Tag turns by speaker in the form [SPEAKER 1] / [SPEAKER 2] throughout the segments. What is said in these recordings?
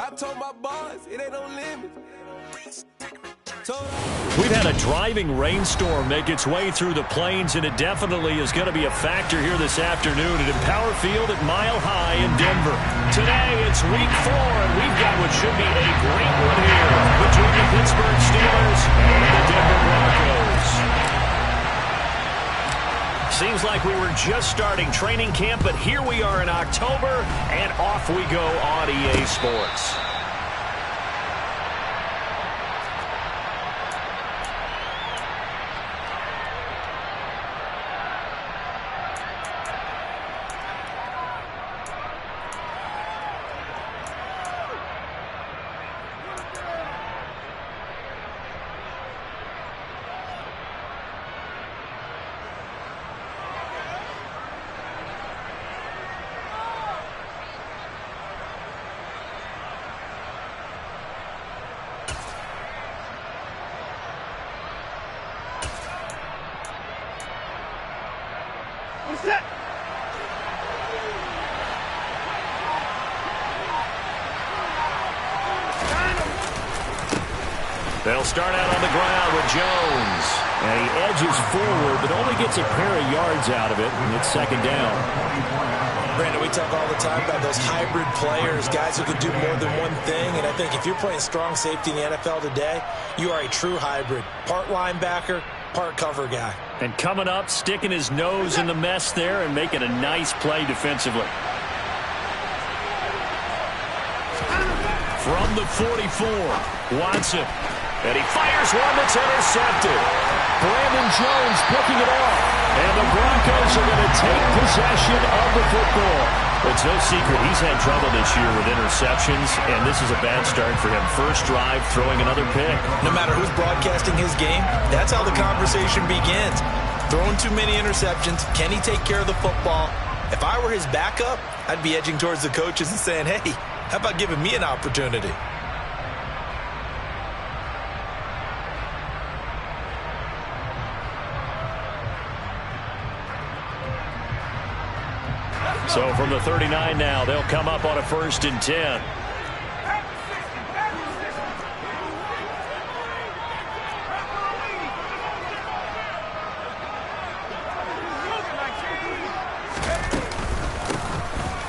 [SPEAKER 1] I told my boys, it ain't no limit.
[SPEAKER 2] We've had a driving rainstorm make its way through the plains, and it definitely is going to be a factor here this afternoon at Empower Field at Mile High in Denver. Today, it's week 4, and we've got what should be a great one here between the Pittsburgh Steelers and the Denver Broncos. Seems like we were just starting training camp, but here we are in October, and off we go on EA Sports. They'll start out on the ground with Jones. And he edges forward, but only gets a pair of yards out of it, and it's second down.
[SPEAKER 3] Brandon, we talk all the time about those hybrid players, guys who can do more than one thing. And I think if you're playing strong safety in the NFL today, you are a true hybrid. Part linebacker, part cover guy.
[SPEAKER 2] And coming up, sticking his nose in the mess there and making a nice play defensively. From the 44, Watson. And he fires one that's intercepted. Brandon Jones picking it off. And the Broncos are going to take possession of the football. It's no secret he's had trouble this year with interceptions, and this is a bad start for him. First drive, throwing another pick.
[SPEAKER 3] No matter who's broadcasting his game, that's how the conversation begins. Throwing too many interceptions. Can he take care of the football? If I were his backup, I'd be edging towards the coaches and saying, hey, how about giving me an opportunity?
[SPEAKER 2] So from the 39 now, they'll come up on a 1st and 10.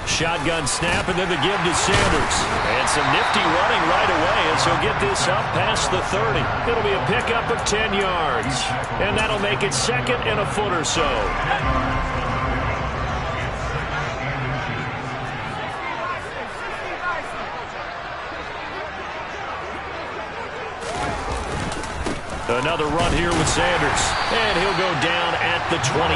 [SPEAKER 2] Shotgun snap, and then the give to Sanders. And some nifty running right away, and so get this up past the 30. It'll be a pickup of 10 yards, and that'll make it second and a foot or so. Another run here with Sanders, and he'll go down at the 28.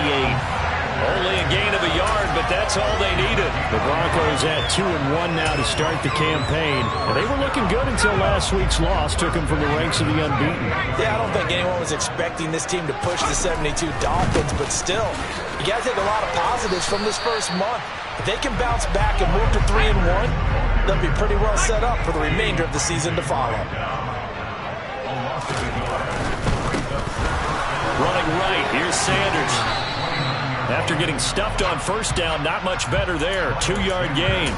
[SPEAKER 2] Only a gain of a yard, but that's all they needed. The Broncos at 2-1 now to start the campaign. And they were looking good until last week's loss took them from the ranks of the unbeaten.
[SPEAKER 3] Yeah, I don't think anyone was expecting this team to push the 72 Dolphins, but still, you got to take a lot of positives from this first month. If they can bounce back and move to 3-1, they'll be pretty well set up for the remainder of the season to follow.
[SPEAKER 2] Running right, here's Sanders. After getting stuffed on first down, not much better there. 2-yard gain.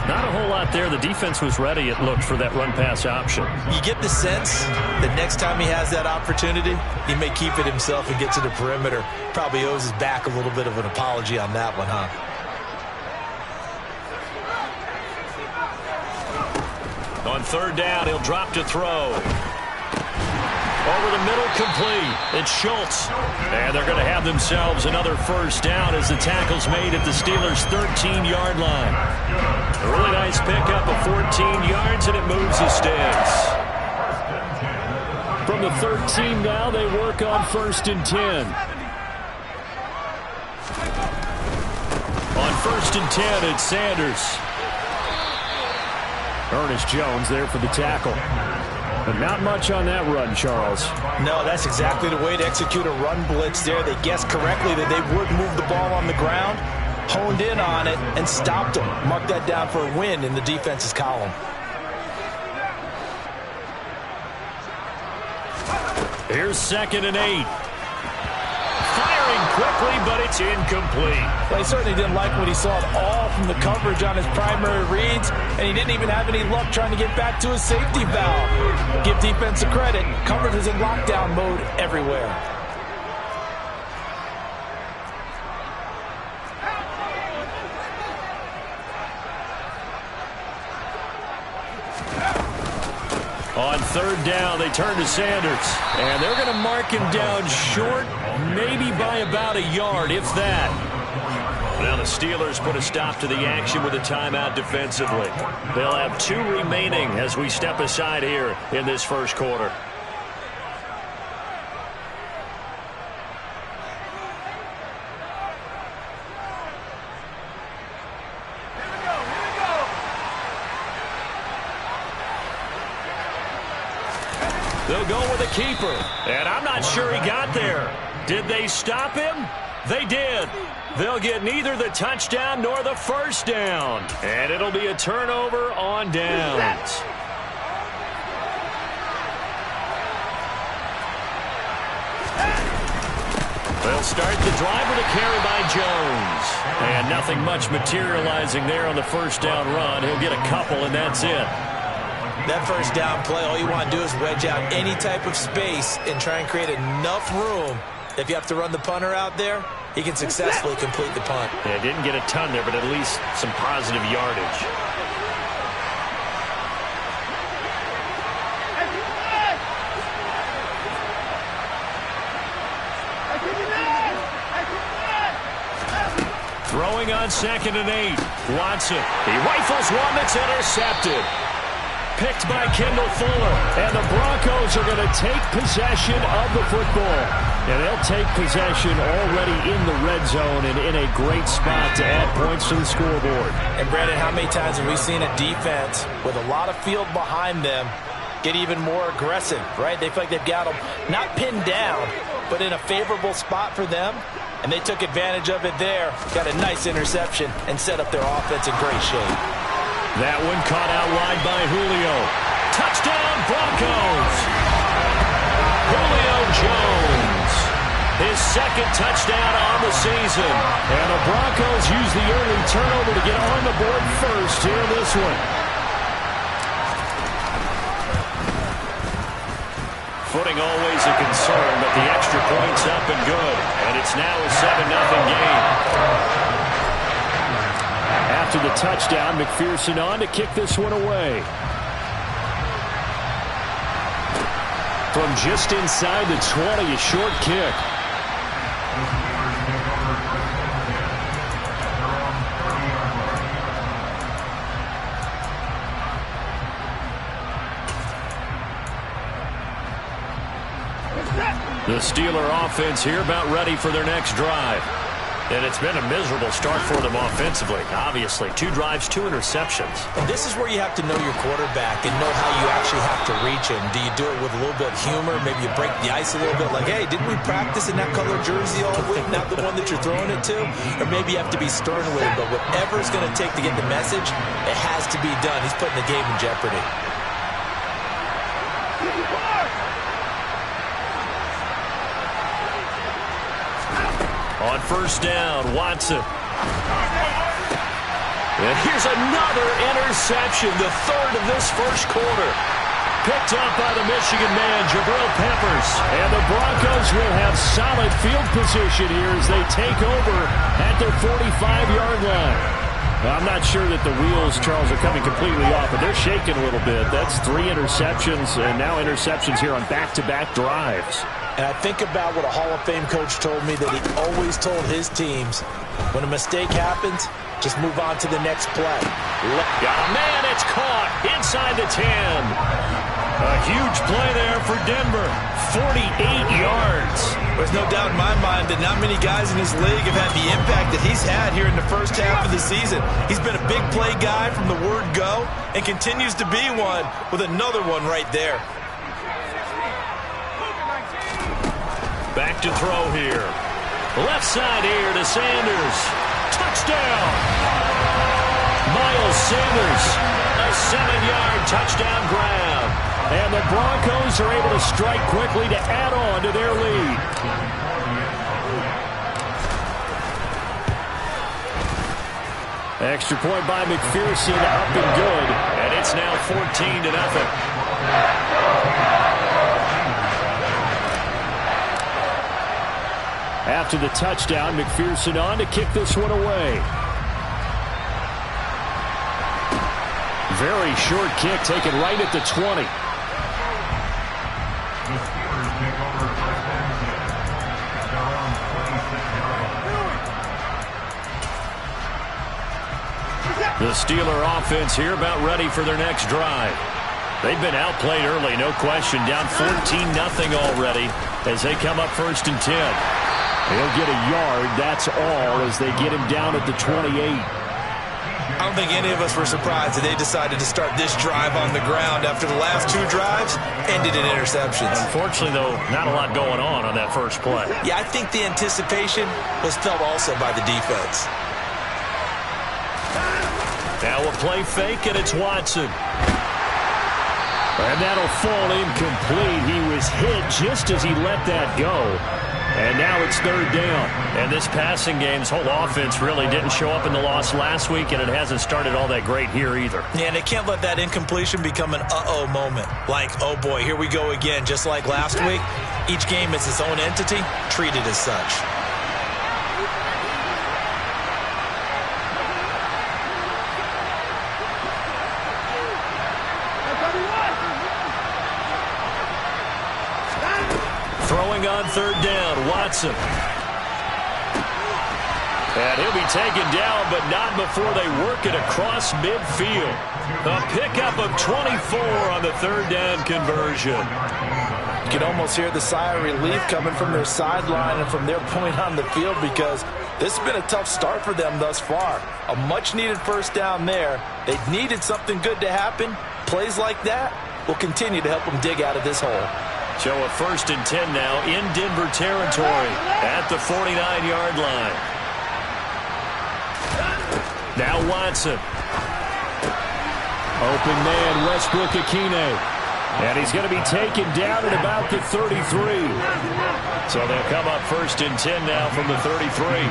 [SPEAKER 2] Not a whole lot there. The defense was ready, it looked, for that run-pass option.
[SPEAKER 3] You get the sense that next time he has that opportunity, he may keep it himself and get to the perimeter. Probably owes his back a little bit of an apology on that one, huh?
[SPEAKER 2] On 3rd down, he'll drop to throw. Over the middle, complete. It's Schultz. And they're going to have themselves another first down as the tackle's made at the Steelers' 13-yard line. A really nice pickup of 14 yards, and it moves the sticks. From the 13 now, they work on 1st and 10. On 1st and 10, it's Sanders. Ernest Jones there for the tackle. But not much on that run, Charles.
[SPEAKER 3] No, that's exactly the way to execute a run blitz there. They guessed correctly that they would move the ball on the ground, honed in on it, and stopped them. Mark that down for a win in the defense's column.
[SPEAKER 2] Here's 2nd and 8. Firing looking quickly, but it's incomplete.
[SPEAKER 3] Well, he certainly didn't like what he saw at all from the coverage on his primary reads, and he didn't even have any luck trying to get back to his safety valve. Give defense a credit. Coverage is in lockdown mode everywhere.
[SPEAKER 2] On third down, they turn to Sanders. And they're going to mark him down short, maybe by about a yard, if that. Now the Steelers put a stop to the action with a timeout defensively. They'll have 2 remaining as we step aside here in this first quarter. They'll go with a keeper. And I'm not sure he got there. Did they stop him? They did. They'll get neither the touchdown nor the first down. And it'll be a turnover on downs. They'll start the drive with a carry by Jones. And nothing much materializing there on the first down run. He'll get a couple, and that's it.
[SPEAKER 3] That first down play, all you want to do is wedge out any type of space and try and create enough room. If you have to run the punter out there, he can successfully complete the punt.
[SPEAKER 2] Yeah, didn't get a ton there, but at least some positive yardage. Throwing on 2nd and 8. Watson. He rifles one that's intercepted. Picked by Kendall Fuller. And the Broncos are going to take possession of the football. And they'll take possession already in the red zone and in a great spot to add points to the scoreboard.
[SPEAKER 3] And Brandon, how many times have we seen a defense with a lot of field behind them get even more aggressive, right? They feel like they've got them not pinned down, but in a favorable spot for them. And they took advantage of it there. Got a nice interception and set up their offense in great shape.
[SPEAKER 2] That one caught out wide by Julio. Touchdown, Broncos! Julio Jones. His 2nd touchdown on the season. And the Broncos use the early turnover to get on the board first here in this one. Footing always a concern, but the extra point's up and good. And it's now a 7-0 game. After the touchdown, McPherson on to kick this one away. From just inside the 20, a short kick. The Steeler offense here about ready for their next drive. And it's been a miserable start for them offensively. Obviously, 2 drives, 2 interceptions.
[SPEAKER 3] And this is where you have to know your quarterback and know how you actually have to reach him. Do you do it with a little bit of humor? Maybe you break the ice a little bit like, hey, didn't we practice in that color jersey all week, not the one that you're throwing it to? Or maybe you have to be stern with him. But whatever it's going to take to get the message, it has to be done. He's putting the game in jeopardy.
[SPEAKER 2] On first down, Watson. And here's another interception, the 3rd of this first quarter. Picked up by the Michigan man, Jabril Peppers. And the Broncos will have solid field position here as they take over at their 45-yard line. I'm not sure that the wheels, Charles, are coming completely off, but they're shaking a little bit. That's 3 interceptions, and now interceptions here on back-to-back drives.
[SPEAKER 3] And I think about what a Hall of Fame coach told me that he always told his teams, when a mistake happens, just move on to the next play.
[SPEAKER 2] Man, it's caught inside the 10. A huge play there for Denver. 48 yards.
[SPEAKER 3] There's no doubt in my mind that not many guys in this league have had the impact that he's had here in the first half of the season. He's been a big play guy from the word go and continues to be one with another one right there.
[SPEAKER 2] Back to throw here. Left side here to Sanders. Touchdown! Miles Sanders. A 7-yard touchdown grab. And the Broncos are able to strike quickly to add on to their lead. Extra point by McPherson, up and good. And it's now 14-0. After the touchdown, McPherson on to kick this one away. Very short kick taken right at the 20. The Steeler offense here about ready for their next drive. They've been outplayed early, no question. Down 14-0 already as they come up 1st and 10. He'll get a yard, that's all, as they get him down at the 28.
[SPEAKER 3] I don't think any of us were surprised that they decided to start this drive on the ground after the last 2 drives ended in interceptions.
[SPEAKER 2] Unfortunately, though, not a lot going on that first play.
[SPEAKER 3] Yeah, I think the anticipation was felt also by the defense.
[SPEAKER 2] Now a play fake, and it's Watson. And that'll fall incomplete. He was hit just as he let that go. And now it's 3rd down. And this passing game's whole offense really didn't show up in the loss last week, and it hasn't started all that great here either.
[SPEAKER 3] Yeah, and they can't let that incompletion become an uh-oh moment. Like, oh boy, here we go again. Just like last week, each game is its own entity, treated as such.
[SPEAKER 2] Throwing on 3rd down, Watson. And he'll be taken down, but not before they work it across midfield. A pickup of 24 on the 3rd down conversion.
[SPEAKER 3] You can almost hear the sigh of relief coming from their sideline and from their point on the field, because this has been a tough start for them thus far. A much-needed 1st down there. They needed something good to happen. Plays like that will continue to help them dig out of this hole.
[SPEAKER 2] So a 1st and 10 now in Denver territory at the 49-yard line. Now Watson. Open man, Westbrook-Akine. And he's going to be taken down at about the 33. So they'll come up 1st and 10 now from the 33.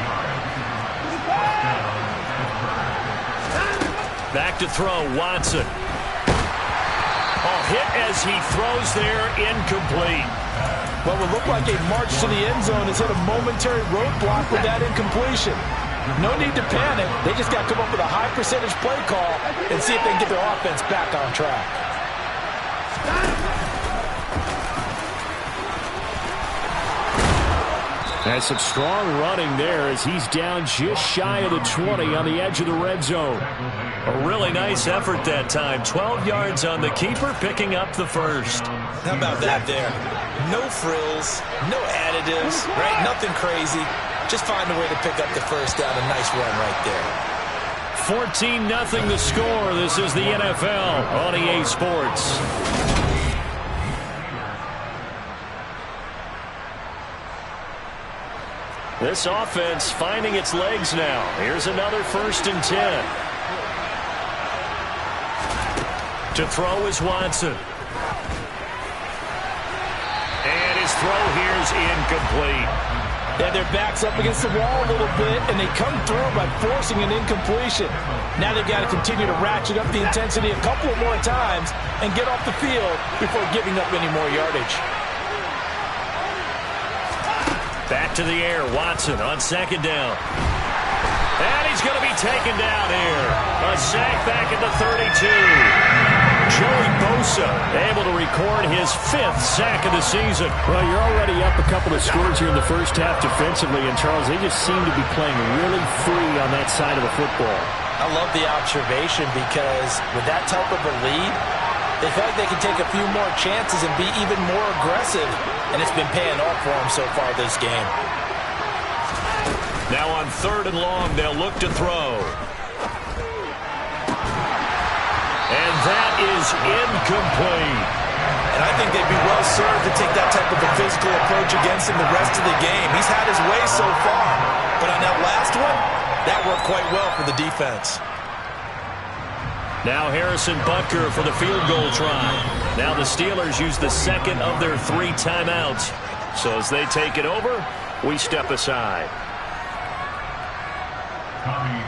[SPEAKER 2] Back to throw, Watson. Hit as he throws there, incomplete.
[SPEAKER 3] What would look like a march to the end zone has hit a momentary roadblock with that incompletion. No need to panic. They just got to come up with a high percentage play call and see if they can get their offense back on track.
[SPEAKER 2] That's some strong running there as he's down just shy of the 20 on the edge of the red zone. A really nice effort that time. 12 yards on the keeper, picking up the 1st.
[SPEAKER 3] How about that there? No frills, no additives, right? Nothing crazy. Just find a way to pick up the 1st down. A nice run right there.
[SPEAKER 2] 14-0 the score. This is the NFL on EA Sports. This offense finding its legs now. Here's another 1st and 10. To throw is Watson. And his throw here is incomplete.
[SPEAKER 3] Yeah, their back's up against the wall a little bit, and they come through by forcing an incompletion. Now they've got to continue to ratchet up the intensity a couple of more times and get off the field before giving up any more yardage.
[SPEAKER 2] Back to the air, Watson on 2nd down. And he's going to be taken down here. A sack back at the 32. Joey Bosa able to record his 5th sack of the season. Well, you're already up a couple of scores here in the first half defensively, and Charles, they just seem to be playing really free on that side of the football.
[SPEAKER 3] I love the observation, because with that type of a lead, they feel like they can take a few more chances and be even more aggressive, and it's been paying off for them so far this game.
[SPEAKER 2] Now on 3rd and long, they'll look to throw. And that is incomplete.
[SPEAKER 3] And I think they'd be well served to take that type of a physical approach against him the rest of the game. He's had his way so far, but on that last one, that worked quite well for the defense.
[SPEAKER 2] Now Harrison Butker for the field goal try. Now the Steelers use the 2nd of their 3 timeouts. So as they take it over, we step aside.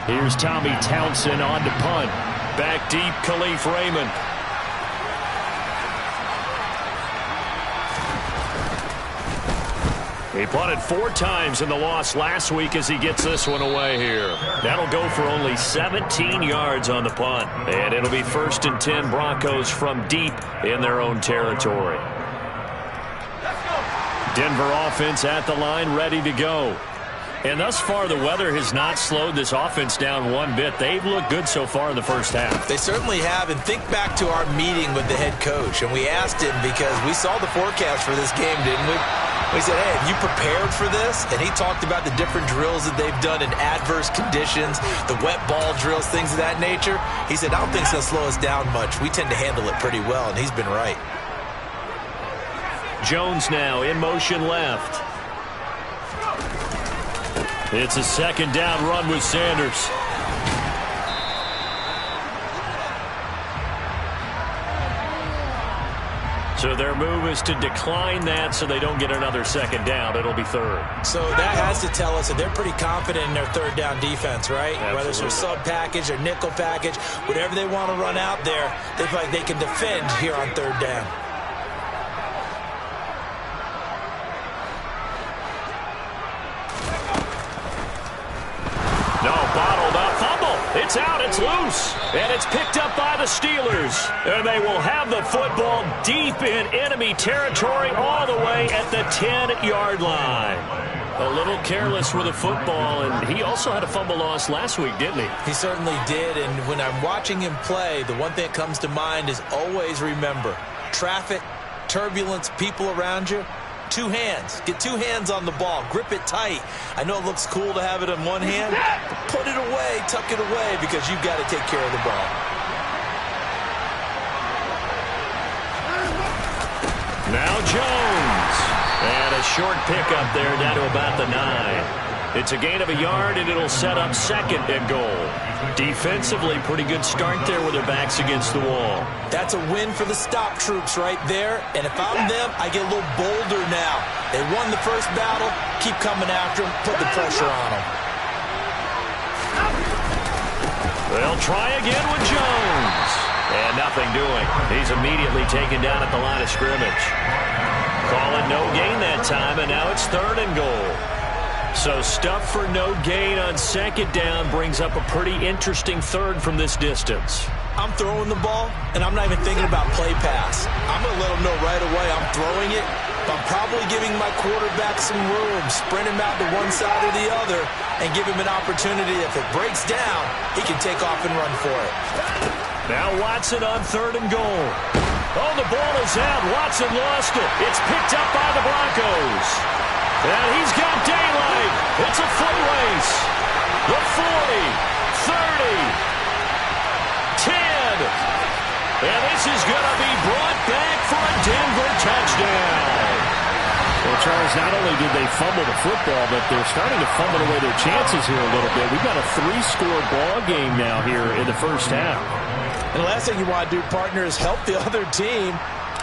[SPEAKER 2] Here's Tommy Townsend on to punt. Back deep, Khalif Raymond. He punted 4 times in the loss last week as he gets this one away here. That'll go for only 17 yards on the punt. And it'll be 1st and 10 Broncos from deep in their own territory. Denver offense at the line, ready to go. And thus far, the weather has not slowed this offense down one bit. They've looked good so far in the first half.
[SPEAKER 3] They certainly have. And think back to our meeting with the head coach. And we asked him, because we saw the forecast for this game, didn't we? We said, hey, have you prepared for this? And he talked about the different drills that they've done in adverse conditions, the wet ball drills, things of that nature. He said, I don't think it's going to slow us down much. We tend to handle it pretty well, and he's been right.
[SPEAKER 2] Jones now in motion left. It's a 2nd down run with Sanders. So their move is to decline that so they don't get another 2nd down. It'll be 3rd.
[SPEAKER 3] So that has to tell us that they're pretty confident in their 3rd down defense, right?
[SPEAKER 2] Absolutely.
[SPEAKER 3] Whether it's their sub package or nickel package, whatever they want to run out there, they feel like they can defend here on 3rd down.
[SPEAKER 2] It's out, it's loose, and it's picked up by the Steelers. And they will have the football deep in enemy territory all the way at the 10-yard line. A little careless with the football, and he also had a fumble loss last week, didn't he?
[SPEAKER 3] He certainly did, and when I'm watching him play, the one thing that comes to mind is always remember, traffic, turbulence, people around you. 2 hands. Get 2 hands on the ball. Grip it tight. I know it looks cool to have it in one hand, but put it away, tuck it away, because you've got to take care of the ball.
[SPEAKER 2] Now Jones. And a short pickup there down to about the 9. It's a gain of a yard, and it'll set up 2nd and goal. Defensively, pretty good start there with their backs against the wall.
[SPEAKER 3] That's a win for the stop troops right there. And if I'm them, I get a little bolder now. They won the first battle. Keep coming after them. Put the pressure on them.
[SPEAKER 2] They'll try again with Jones. And nothing doing. He's immediately taken down at the line of scrimmage. Call it no gain that time, and now it's 3rd and goal. So stuff for no gain on 2nd down brings up a pretty interesting 3rd from this distance.
[SPEAKER 3] I'm throwing the ball, and I'm not even thinking about play pass. I'm going to let them know right away I'm throwing it, but I'm probably giving my quarterback some room, sprint him out to one side or the other, and give him an opportunity. If it breaks down, he can take off and run for it.
[SPEAKER 2] Now Watson on 3rd and goal. Oh, the ball is out. Watson lost it. It's picked up by the Broncos. And he's got daylight. It's a foot race. The 40, 30, 10. And this is going to be brought back for a Denver touchdown. Well, Charles, not only did they fumble the football, but they're starting to fumble away their chances here a little bit. We've got a 3-score ball game now here in the first half.
[SPEAKER 3] And the last thing you want to do, partner, is help the other team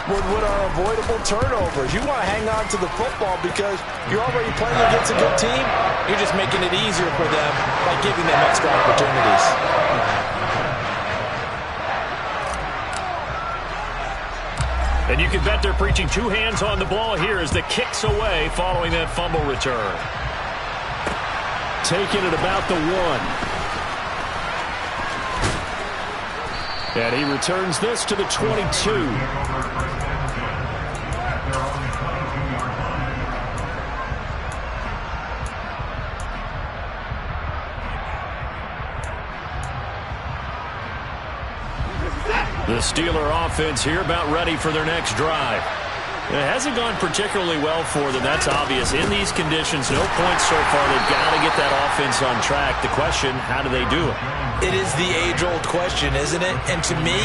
[SPEAKER 3] with what are avoidable turnovers. You want to hang on to the football because you're already playing against a good team. You're just making it easier for them by giving them extra opportunities.
[SPEAKER 2] And you can bet they're preaching 2 hands on the ball here as the kick's away following that fumble return. Taken at about the 1. And he returns this to the 22. The Steeler offense here about ready for their next drive. It hasn't gone particularly well for them. That's obvious. In these conditions, no points so far. They've got to get that offense on track. The question, how do they do it?
[SPEAKER 3] It is the age-old question, isn't it? And to me,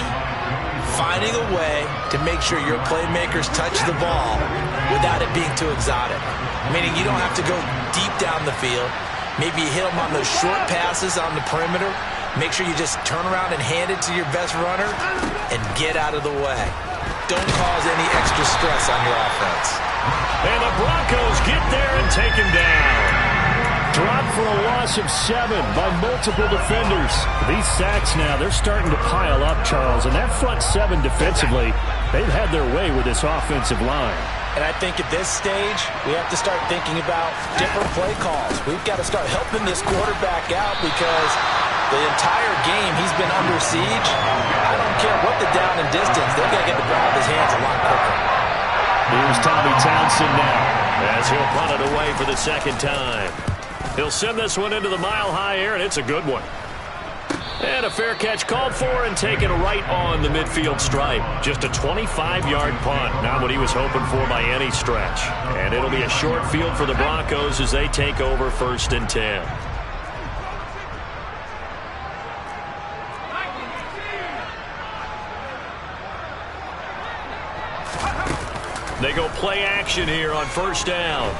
[SPEAKER 3] finding a way to make sure your playmakers touch the ball without it being too exotic. Meaning you don't have to go deep down the field. Maybe you hit them on those short passes on the perimeter. Make sure you just turn around and hand it to your best runner and get out of the way. Don't cause any extra stress on your offense.
[SPEAKER 2] And the Broncos get there and take him down. Dropped for a loss of 7 by multiple defenders. These sacks now, they're starting to pile up, Charles. And that front 7 defensively, they've had their way with this offensive line.
[SPEAKER 3] And I think at this stage, we have to start thinking about different play calls. We've got to start helping this quarterback out because the entire game he's been under siege. I don't care what the down and distance. They've got to get the ball in his hands a lot quicker.
[SPEAKER 2] Here's Tommy Townsend now as he'll punt it away for the second time. He'll send this one into the mile-high air, and it's a good one. And a fair catch called for and taken right on the midfield stripe. Just a 25-yard punt. Not what he was hoping for by any stretch. And it'll be a short field for the Broncos as they take over 1st and 10. They go play action here on 1st down.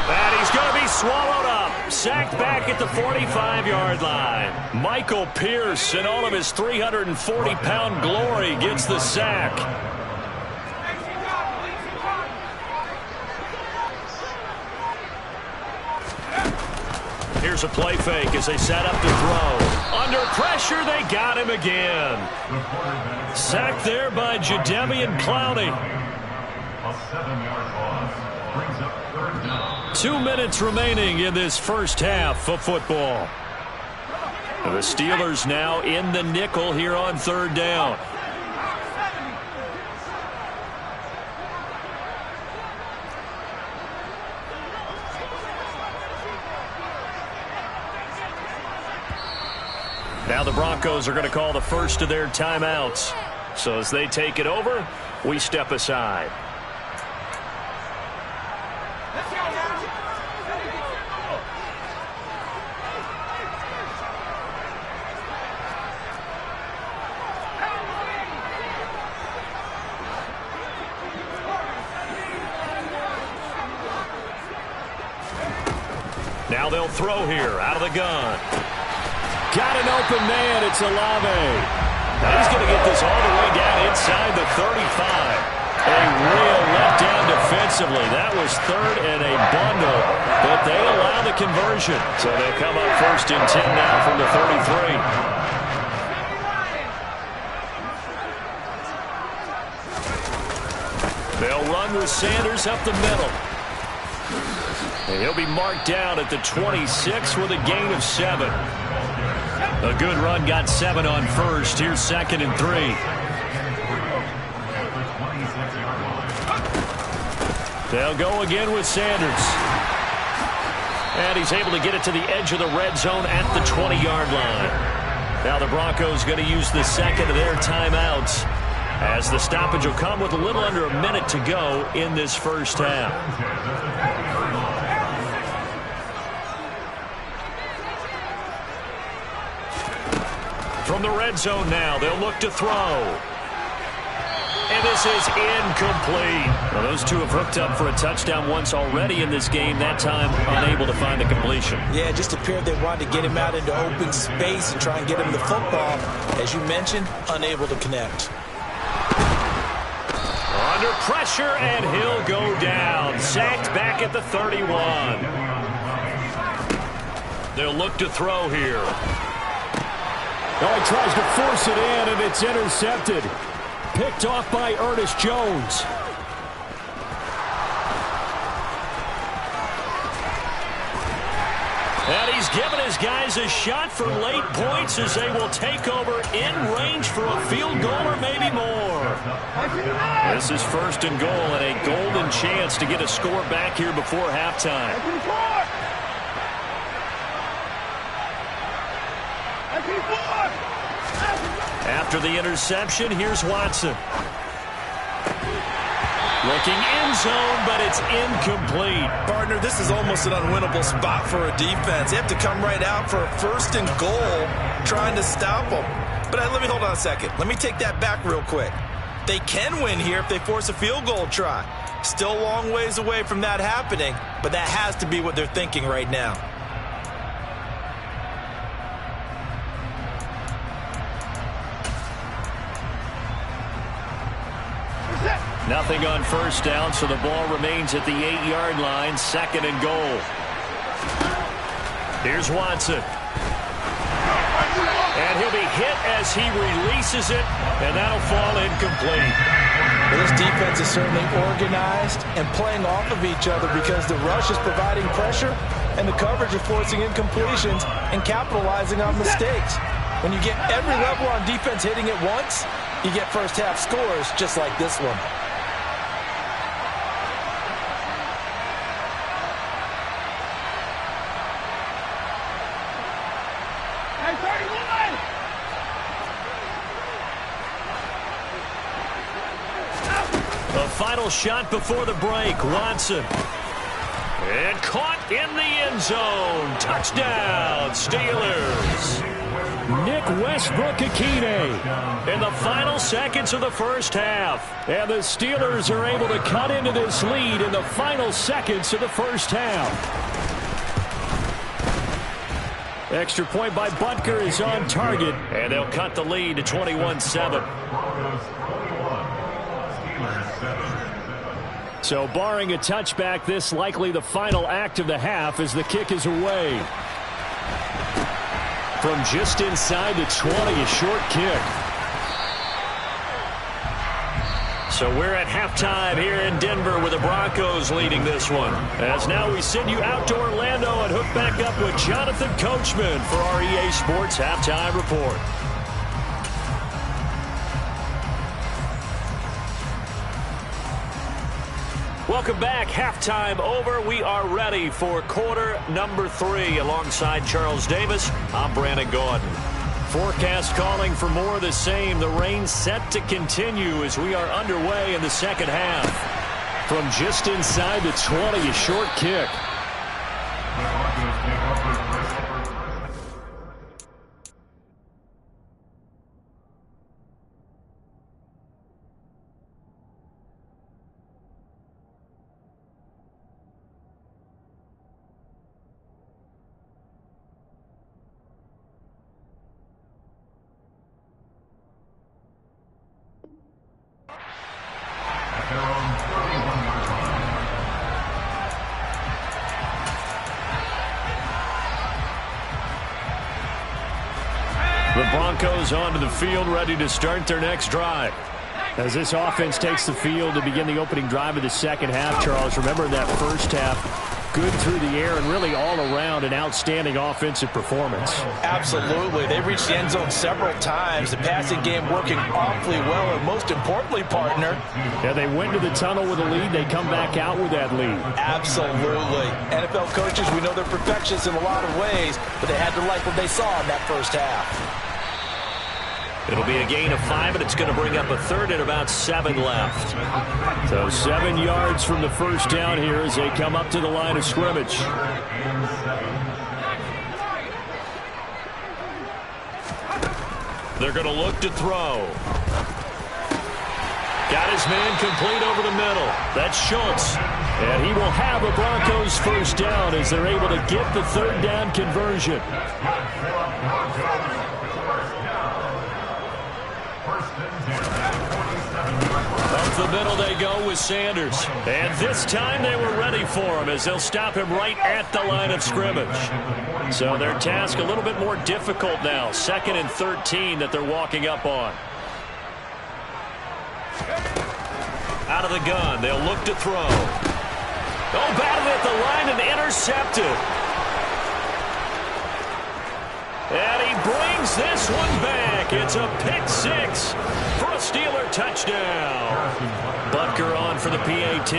[SPEAKER 2] And he's going to be swallowed up. Sacked back at the 45-yard line. Michael Pierce, in all of his 340-pound glory, gets the sack. Here's a play fake as they set up to throw. Under pressure, they got him again. Sacked there by Jadeveon Clowney.
[SPEAKER 4] A 7-yard loss brings up 3rd down.
[SPEAKER 2] 2 minutes remaining in this first half of football. The Steelers now in the nickel here on 3rd down. Now the Broncos are going to call the first of their timeouts. So as they take it over, we step aside. Now they'll throw here out of the gun. Got an open man. It's Olave. Now he's going to get this all the way down inside the 35. A real letdown defensively. That was 3rd and a bundle, but they allow the conversion. So they come up 1st and 10 now from the 33. They'll run with Sanders up the middle. And he'll be marked down at the 26 with a gain of 7. A good run got 7 on 1st. Here's 2nd and 3. They'll go again with Sanders. And he's able to get it to the edge of the red zone at the 20-yard line. Now the Broncos going to use the 2nd of their timeouts as the stoppage will come with a little under a minute to go in this first half. From the red zone now, they'll look to throw. And this is incomplete. Well, those two have hooked up for a touchdown once already in this game. That time, unable to find the completion.
[SPEAKER 3] Yeah, it just appeared they wanted to get him out into open space and try and get him the football. As you mentioned, unable to connect.
[SPEAKER 2] Under pressure, and he'll go down. Sacked back at the 31. They'll look to throw here.
[SPEAKER 5] Oh, he tries to force it in, and it's intercepted. Picked off by Ernest Jones.
[SPEAKER 2] And he's given his guys a shot for late points as they will take over in range for a field goal or maybe more. This is 1st and goal and a golden chance to get a score back here before halftime. After the interception, here's Watson. Looking end zone, but it's incomplete.
[SPEAKER 6] Partner, this is almost an unwinnable spot for a defense. They have to come right out for a 1st and goal, trying to stop them. But let me hold on a second. Let me take that back real quick. They can win here if they force a field goal try. Still a long ways away from that happening, but that has to be what they're thinking right now.
[SPEAKER 2] Nothing on 1st down, so the ball remains at the 8-yard line. 2nd and goal. Here's Watson. And he'll be hit as he releases it, and that'll fall incomplete.
[SPEAKER 3] Well, this defense is certainly organized and playing off of each other because the rush is providing pressure and the coverage is forcing incompletions and capitalizing on mistakes. When you get every level on defense hitting at once, you get first half scores just like this one.
[SPEAKER 2] The final shot before the break, Watson. And caught in the end zone. Touchdown, Steelers.
[SPEAKER 5] Nick Westbrook-Akine
[SPEAKER 2] In the final seconds of the first half.
[SPEAKER 5] And the Steelers are able to cut into this lead in the final seconds of the first half. Extra point by Butker is on target.
[SPEAKER 2] And they'll cut the lead to 21-7.
[SPEAKER 5] So barring a touchback, this likely the final act of the half as the kick is away.
[SPEAKER 2] From just inside the 20, a short kick. So we're at halftime here in Denver with the Broncos leading this one. As now we send you out to Orlando and hook back up with Jonathan Coachman for our EA Sports Halftime Report. Welcome back. Halftime over. We are ready for quarter number 3. Alongside Charles Davis, I'm Brandon Gaudin. Forecast calling for more of the same. The rain set to continue as we are underway in the second half. From just inside the 20, a short kick. The Broncos onto the field, ready to start their next drive.
[SPEAKER 5] As this offense takes the field to begin the opening drive of the second half, Charles, remember that first half, good through the air and really all around an outstanding offensive performance.
[SPEAKER 3] Absolutely. They reached the end zone several times. The passing game working awfully well, and most importantly, partner.
[SPEAKER 5] Yeah, they went to the tunnel with a lead. They come back out with that lead.
[SPEAKER 3] Absolutely. NFL coaches, we know they're perfectionists in a lot of ways, but they had to like what they saw in that first half.
[SPEAKER 2] It'll be a gain of 5, and it's going to bring up a third and about 7 left.
[SPEAKER 5] So 7 yards from the first down here as they come up to the line of scrimmage.
[SPEAKER 2] They're going to look to throw. Got his man complete over the middle. That's Schultz.
[SPEAKER 5] And he will have a Broncos first down as they're able to get the third down conversion.
[SPEAKER 2] Up the middle they go with Sanders. And this time they were ready for him as they'll stop him right at the line of scrimmage. So their task a little bit more difficult now. 2nd and 13 that they're walking up on. Out of the gun, they'll look to throw. Oh, batted at the line and intercepted. And he brings this one back. It's a pick 6 for a Steeler touchdown. Butker on for the PAT.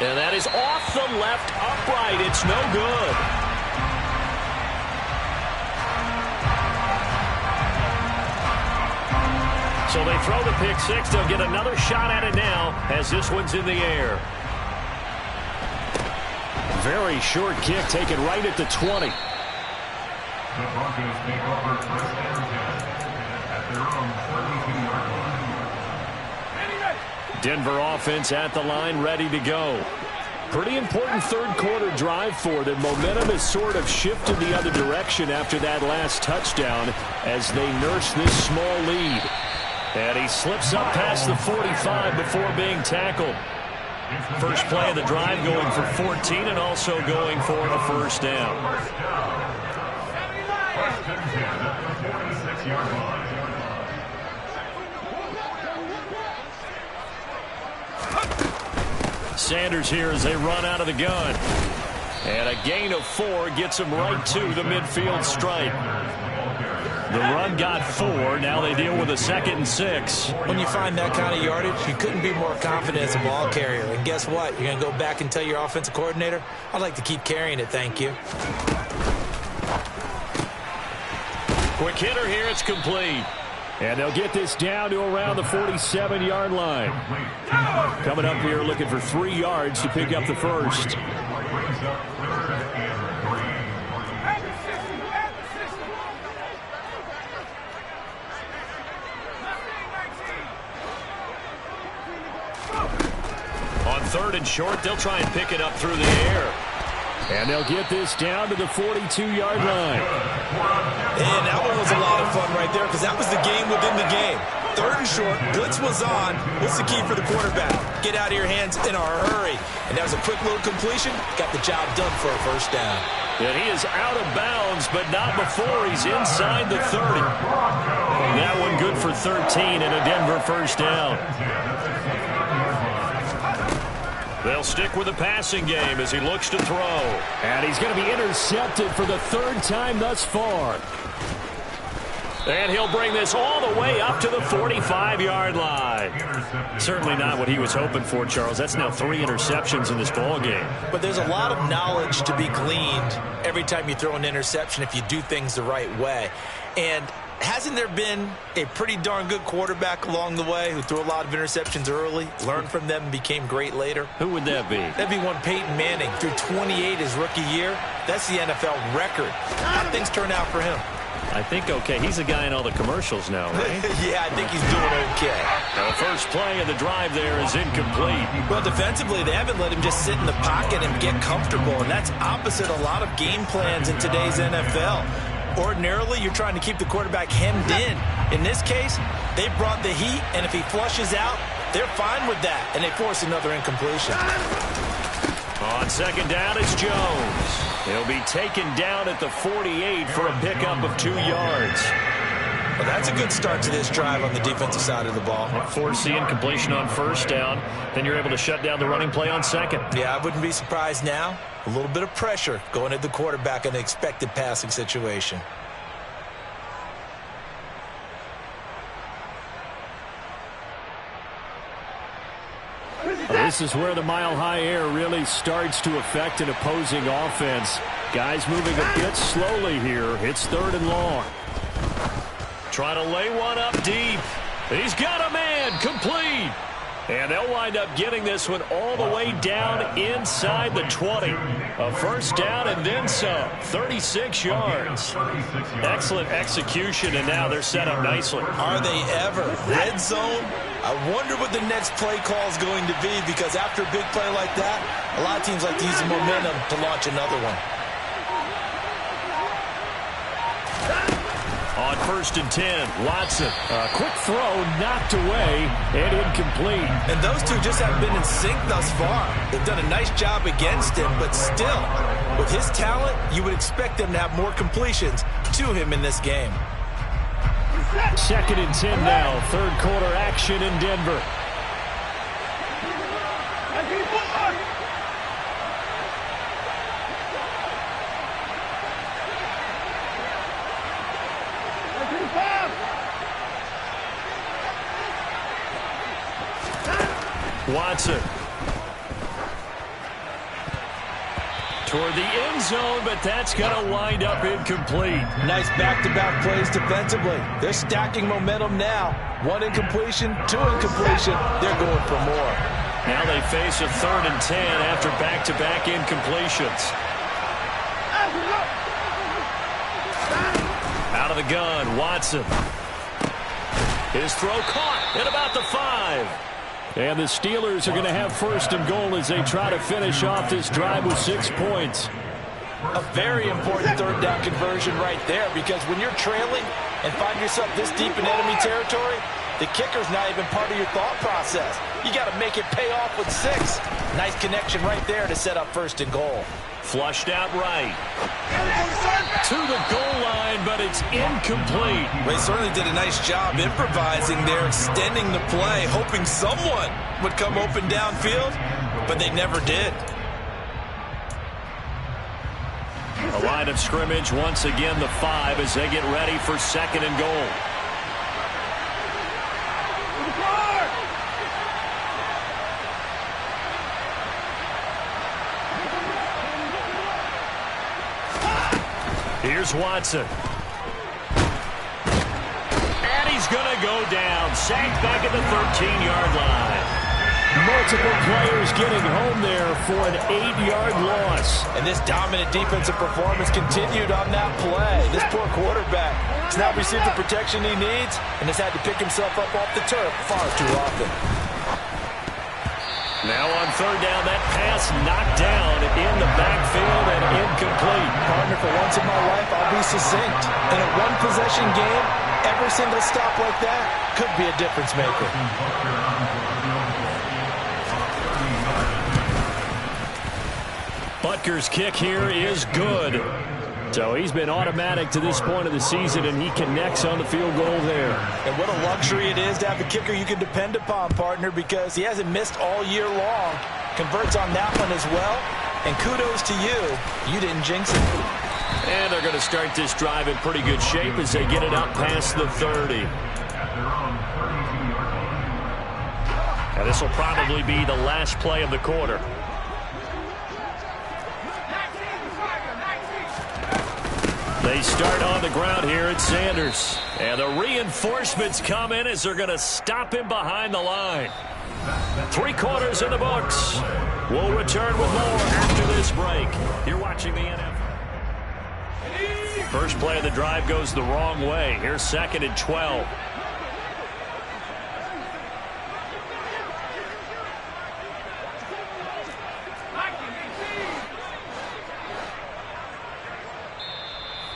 [SPEAKER 2] And that is off the left upright. It's no good. So they throw the pick 6. They'll get another shot at it now as this one's in the air.
[SPEAKER 5] Very short kick taken right at the 20.
[SPEAKER 4] The Broncos take over first and 10 at their own 32-yard line.
[SPEAKER 5] Denver offense at the line, ready to go. Pretty important third quarter drive for them. Momentum has sort of shifted the other direction after that last touchdown as they nurse this small lead.
[SPEAKER 2] And he slips up past the 45 before being tackled.
[SPEAKER 5] First play of the drive going for 14 and also going for a first down. Sanders here as they run out of the gun. And a gain of 4 gets them right to the midfield stripe. The run got 4. Now they deal with a 2nd and 6.
[SPEAKER 3] When you find that kind of yardage, you couldn't be more confident as a ball carrier. And guess what? You're going to go back and tell your offensive coordinator, I'd like to keep carrying it, thank you.
[SPEAKER 5] Quick hitter here. It's complete. And they'll get this down to around the 47-yard line. Coming up here looking for 3 yards to pick up the first. On 3rd and short, they'll try and pick it up through the air. And they'll get this down to the 42-yard line.
[SPEAKER 3] And that one was a lot of fun right there because that was the game within the game. 3rd and short, blitz was on. What's the key for the quarterback? Get out of your hands in a hurry. And that was a quick little completion. Got the job done for a first down.
[SPEAKER 5] And he is out of bounds, but not before he's inside the 30. That one good for 13 and a Denver first down. They'll stick with the passing game as he looks to throw.
[SPEAKER 2] And he's going to be intercepted for the 3rd time thus far.
[SPEAKER 5] And he'll bring this all the way up to the 45-yard line. Certainly not what he was hoping for, Charles. That's now 3 interceptions in this ball game.
[SPEAKER 3] But there's a lot of knowledge to be gleaned every time you throw an interception if you do things the right way. And hasn't there been a pretty darn good quarterback along the way who threw a lot of interceptions early, learned from them, and became great later?
[SPEAKER 5] Who would that be?
[SPEAKER 3] That'd be one Peyton Manning. Threw 28 his rookie year. That's the NFL record. How things turn out for him?
[SPEAKER 5] I think okay. He's a guy in all the commercials now, right?
[SPEAKER 3] Yeah, I think he's doing okay.
[SPEAKER 5] The first play of the drive there is incomplete.
[SPEAKER 3] Well, defensively, they haven't let him just sit in the pocket and get comfortable, and that's opposite a lot of game plans in today's NFL. Ordinarily, you're trying to keep the quarterback hemmed in. In this case, they brought the heat, and if he flushes out, they're fine with that, and they force another incompletion.
[SPEAKER 5] On 2nd down, it's Jones. He'll be taken down at the 48 for a pickup of 2 yards.
[SPEAKER 3] Well, that's a good start to this drive on the defensive side of the ball.
[SPEAKER 5] Force the incompletion on 1st down. Then you're able to shut down the running play on 2nd.
[SPEAKER 3] Yeah, I wouldn't be surprised now. A little bit of pressure going at the quarterback in an expected passing situation.
[SPEAKER 2] This is where the mile-high air really starts to affect an opposing offense. Guys moving a bit slowly here. It's 3rd and long.
[SPEAKER 5] Trying to lay one up deep. He's got a man. Complete. And they'll wind up getting this one all the way down inside the 20. A first down and then some. 36 yards. Excellent execution, and now they're set up nicely.
[SPEAKER 3] Are they ever? Red zone? I wonder what the next play call is going to be, because after a big play like that, a lot of teams like to use the momentum to launch another one.
[SPEAKER 5] On 1st and 10, Watson.
[SPEAKER 2] A quick throw knocked away and incomplete.
[SPEAKER 3] And those two just haven't been in sync thus far. They've done a nice job against him, but still, with his talent, you would expect them to have more completions to him in this game.
[SPEAKER 2] 2nd and 10 now. 3rd quarter action in Denver.
[SPEAKER 5] Watson. Toward the end zone, but that's going to wind up incomplete.
[SPEAKER 3] Nice back-to-back plays defensively. They're stacking momentum now. 1 incompletion, 2 incompletion. They're going for more.
[SPEAKER 5] Now they face a 3rd and 10 after back-to-back incompletions. Out of the gun, Watson. His throw caught at about the 5.
[SPEAKER 2] And the Steelers are going to have 1st and goal as they try to finish off this drive with 6 points.
[SPEAKER 3] A very important 3rd down conversion right there, because when you're trailing and find yourself this deep in enemy territory, the kicker's not even part of your thought process. You got to make it pay off with 6. Nice connection right there to set up first and goal.
[SPEAKER 5] Flushed out right. To the goal line, but it's incomplete.
[SPEAKER 6] They certainly did a nice job improvising there, extending the play, hoping someone would come open downfield, but they never did.
[SPEAKER 5] A line of scrimmage, once again the 5 as they get ready for second and goal. Here's Watson. And he's going to go down. Sacked back at the 13-yard line. Multiple players getting home there for an 8-yard loss.
[SPEAKER 3] And this dominant defensive performance continued on that play. This poor quarterback has not received the protection he needs and has had to pick himself up off the turf far too often.
[SPEAKER 5] Now on third down, that pass knocked down in the backfield and incomplete.
[SPEAKER 3] Partner, for once in my life, I'll be succinct. In a one-possession game, every single stop like that could be a difference maker.
[SPEAKER 5] Butker's kick here is good. So he's been automatic to this point of the season, and he connects on the field goal there.
[SPEAKER 3] And what a luxury it is to have a kicker you can depend upon, partner, because he hasn't missed all year long. Converts on that one as well. And kudos to you. You didn't jinx it.
[SPEAKER 5] And they're going to start this drive in pretty good shape as they get it up past the 30. And this will probably be the last play of the quarter. They start on the ground here at Sanders. And the reinforcements come in as they're going to stop him behind the line. 3 quarters in the books. We'll return with more after this break. You're watching the NFL. First play of the drive goes the wrong way. Here's second and 12.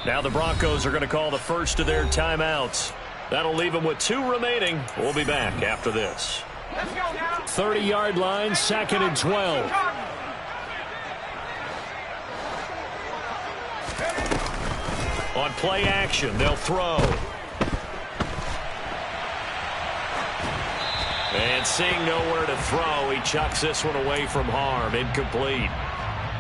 [SPEAKER 5] Now the Broncos are going to call the first of their timeouts. That'll leave them with 2 remaining. We'll be back after this. 30-yard line, second and 12. On play action, they'll throw. And seeing nowhere to throw, he chucks this one away from harm. Incomplete.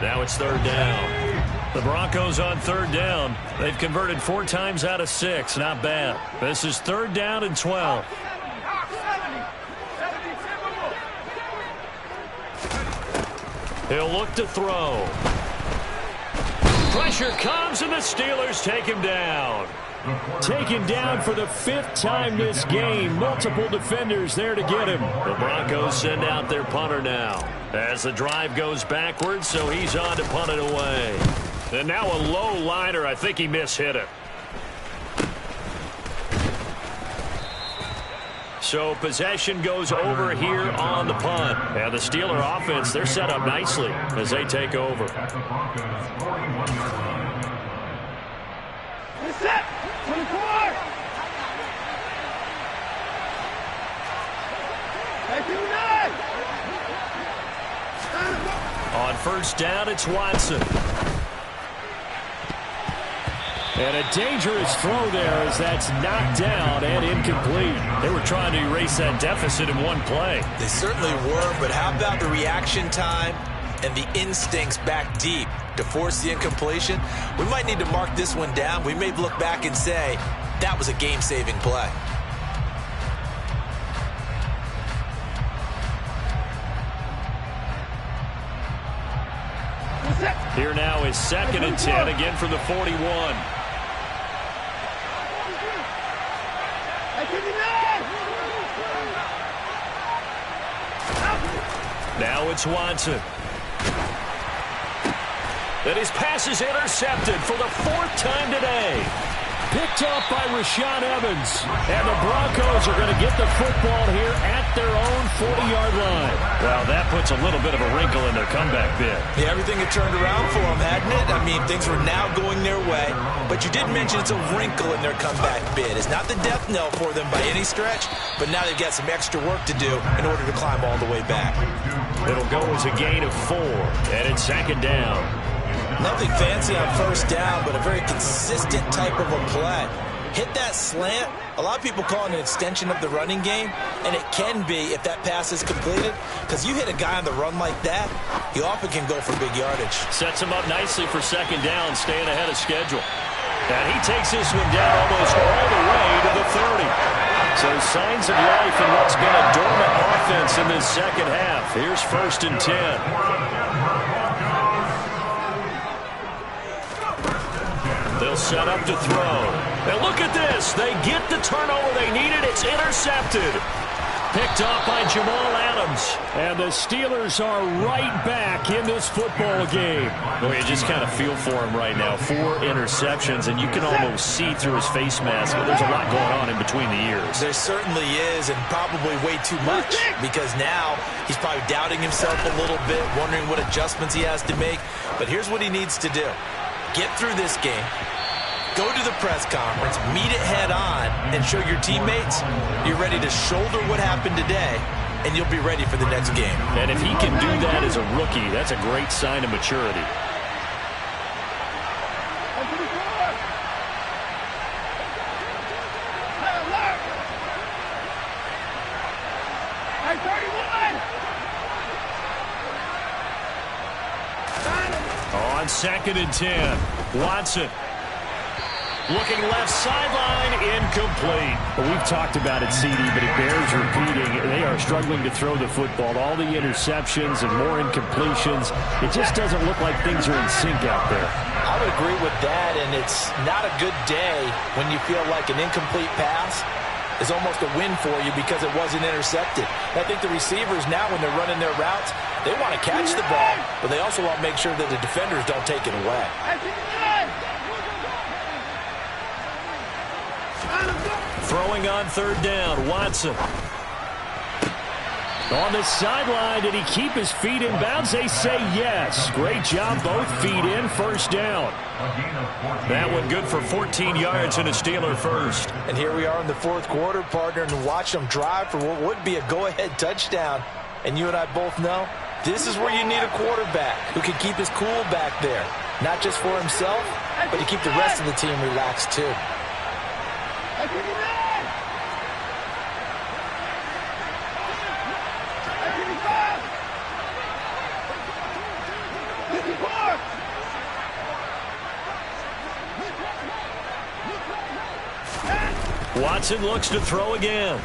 [SPEAKER 5] Now it's third down. The Broncos on third down. They've converted 4 times out of 6. Not bad. This is third down and 12. He'll look to throw. Pressure comes, and the Steelers take him down. Taken down for the 5th time this game. Multiple defenders there to get him. The Broncos send out their punter now. As the drive goes backwards, so he's on to punt it away. And now a low liner. I think he mishit it. So possession goes over here on the punt. And the Steeler offense, they're set up nicely as they take over.
[SPEAKER 1] Set! 24!
[SPEAKER 5] On first down, it's Watson. And a dangerous throw there as that's knocked down and incomplete. They were trying to erase that deficit in one play.
[SPEAKER 3] They certainly were, but how about the reaction time and the instincts back deep to force the incompletion? We might need to mark this one down. We may look back and say that was a game-saving play.
[SPEAKER 5] Here now is second and 10, again from the 41. Now it's Watson. And his pass is intercepted for the 4th time today. picked off by Rashaan Evans. And the Broncos are going to get the football here at their own 40-yard line.
[SPEAKER 2] Well, that puts a little bit of a wrinkle in their comeback bid.
[SPEAKER 3] Yeah, everything had turned around for them, hadn't it? I mean, things were now going their way. But you did mention it's a wrinkle in their comeback bid. It's not the death knell for them by any stretch, but now they've got some extra work to do in order to climb all the way back.
[SPEAKER 2] It'll go as a gain of 4, and it's second down.
[SPEAKER 3] Nothing fancy on first down, but a very consistent type of a play. Hit that slant. A lot of people call it an extension of the running game, and it can be if that pass is completed, because you hit a guy on the run like that, he often can go for big yardage.
[SPEAKER 5] Sets him up nicely for second down, staying ahead of schedule. And he takes this one down almost all the way to the 30. So signs of life in what's been a dormant offense in this second half. Here's 1st and 10. They'll set up to throw. And look at this. They get the turnover they needed. It's intercepted. Picked off by Jamal Adams. And the Steelers are right back in this football game.
[SPEAKER 2] Well, you just kind of feel for him right now. 4 interceptions, and you can almost see through his face mask. There's a lot going on in between the ears.
[SPEAKER 3] There certainly is, and probably way too much, because now he's probably doubting himself a little bit, wondering what adjustments he has to make. But here's what he needs to do. Get through this game. Go to the press conference, meet it head on, and show your teammates you're ready to shoulder what happened today, and you'll be ready for the next game.
[SPEAKER 5] And if he can do that as a rookie, that's a great sign of maturity. On 2nd and 10, Watson. Looking left sideline, incomplete. Well, we've talked about it, CD, but it bears repeating. They are struggling to throw the football. All the interceptions and more incompletions. It just doesn't look like things are in sync out there.
[SPEAKER 3] I would agree with that, and it's not a good day when you feel like an incomplete pass is almost a win for you because it wasn't intercepted. I think the receivers now, when they're running their routes, they want to catch the ball, but they also want to make sure that the defenders don't take it away.
[SPEAKER 5] Throwing on 3rd down, Watson. On the sideline, did he keep his feet in bounds? They say yes. Great job, both feet in, 1st down. That one good for 14 yards and a Steeler first.
[SPEAKER 3] And here we are in the 4th quarter, partner, and watch them drive for what would be a go-ahead touchdown. And you and I both know this is where you need a quarterback who can keep his cool back there. Not just for himself, but to keep the rest of the team relaxed too.
[SPEAKER 5] Watson looks to throw again.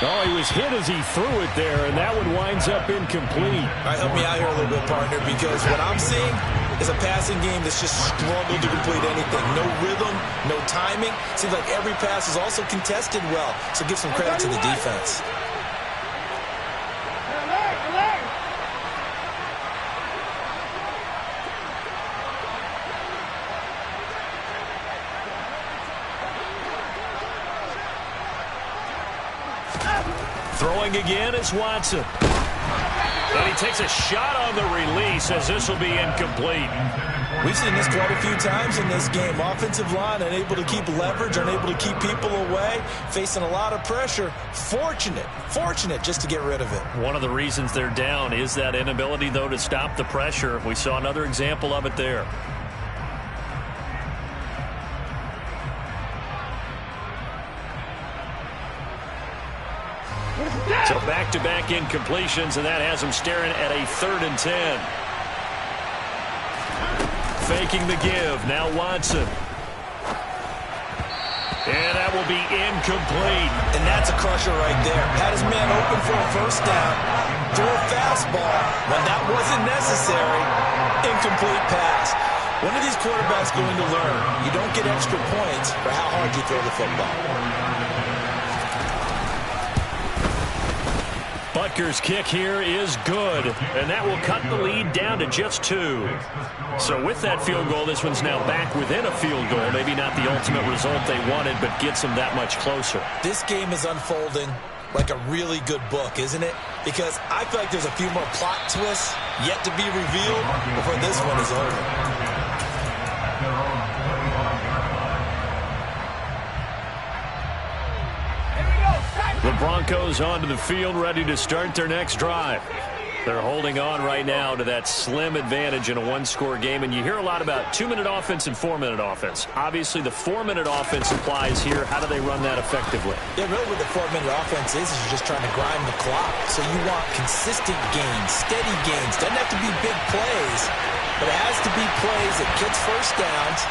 [SPEAKER 5] Oh, he was hit as he threw it there, and that one winds up incomplete.
[SPEAKER 3] All right, help me out here a little bit, partner, because what I'm seeing is a passing game that's just struggled to complete anything. No rhythm, no timing. Seems like every pass is also contested well, so give some credit to the defense.
[SPEAKER 5] Throwing again is Watson. And he takes a shot on the release as this will be incomplete.
[SPEAKER 3] We've seen this quite a few times in this game. Offensive line unable to keep leverage, unable to keep people away, facing a lot of pressure. Fortunate just to get rid of it.
[SPEAKER 5] One of the reasons they're down is that inability, though, to stop the pressure. We saw another example of it there. So back-to-back incompletions, and that has him staring at a 3rd and 10. Faking the give. Now Watson. And that will be incomplete.
[SPEAKER 3] And that's a crusher right there. Had his man open for a 1st down. Threw a fastball when that wasn't necessary. Incomplete pass. When are these quarterbacks going to learn? You don't get extra points for how hard you throw the football.
[SPEAKER 5] Butker's kick here is good, and that will cut the lead down to just 2. So with that field goal, this one's now back within a field goal. Maybe not the ultimate result they wanted, but gets them that much closer.
[SPEAKER 3] This game is unfolding like a really good book, isn't it? Because I feel like there's a few more plot twists yet to be revealed before this one is over.
[SPEAKER 5] The Broncos onto the field, ready to start their next drive. They're holding on right now to that slim advantage in a one-score game, and you hear a lot about 2-minute offense and 4-minute offense. Obviously, the 4-minute offense applies here. How do they run that effectively?
[SPEAKER 3] Yeah, really what the 4-minute offense is you're just trying to grind the clock. So you want consistent gains, steady gains. Doesn't have to be big plays, but it has to be plays that gets first downs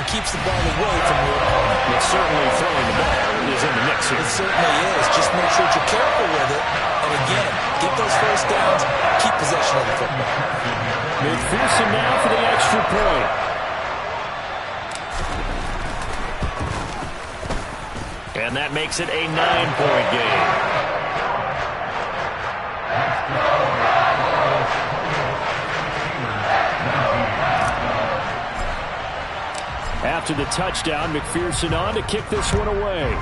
[SPEAKER 3] and keeps the ball away from your opponent.
[SPEAKER 5] But certainly throwing the ball is in the mix here.
[SPEAKER 3] It certainly is. Just make sure that you're careful with it. And again, get those first downs, keep possession of the football.
[SPEAKER 5] McPherson now for the extra point. And that makes it a 9-point game. After the touchdown, McPherson on to kick this one away.